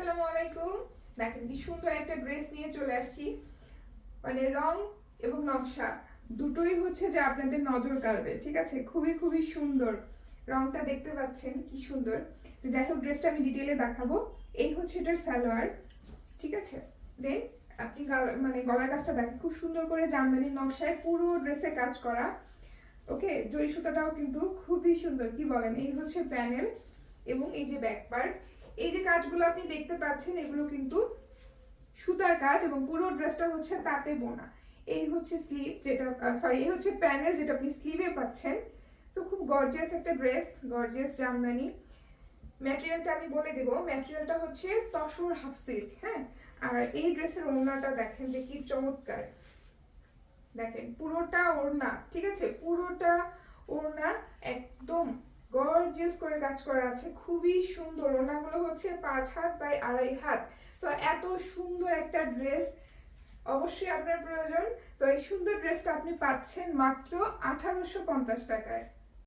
আসসালামু আলাইকুম। দেখেন কি সুন্দর একটা ড্রেস নিয়ে চলে আসছি। মানে রং এবং নকশা দুটোই হচ্ছে যে আপনাদের নজর কাড়বে, ঠিক আছে? খুবই খুবই সুন্দর, রংটা দেখতে পাচ্ছেন কি সুন্দর। তো যাই হোক, ড্রেসটা আমি ডিটেইলে দেখাবো। এই হচ্ছে এটার সালোয়ার, ঠিক আছে? দেন আপনি মানে গলার কাজটা দেখেন, খুব সুন্দর করে জামদানির নকশায় পুরো ড্রেসে কাজ করা। ওকে, জরি সুতাটাও কিন্তু খুবই সুন্দর, কি বলেন? এই হচ্ছে প্যানেল এবং এই যে ব্যাক পার্ট। এই যে কাজগুলো আপনি দেখতে পাচ্ছেন, এগুলো কিন্তু সুতার কাজ এবং পুরো ড্রেসটা হচ্ছে তাঁতে বোনা। এই হচ্ছে স্লিভ, যেটা সরি, এই হচ্ছে প্যানেল যেটা আপনি স্লিভে পাচ্ছেন। তো খুব গর্জিয়াস একটা ড্রেস, গর্জিয়াস জামদানি। ম্যাটেরিয়ালটা আমি বলে দেব, ম্যাটেরিয়ালটা হচ্ছে তসর হাফ সিল্ক, হ্যাঁ। আর এই ড্রেসের ওড়নাটা দেখেন যে কি চমৎকার, দেখেন পুরোটা ওড়না, ঠিক আছে? পুরোটা ওড়না একদম গর্জিয়াস করে কাজ করা আছে, খুবই সুন্দর। ওড়নাগুলো হচ্ছে 5 হাত বাই 2.5 হাত। তো এত সুন্দর একটা ড্রেস অবশ্যই আপনার প্রয়োজন। তো এই সুন্দর ড্রেসটা আপনি পাচ্ছেন মাত্র 1850 টাকায়।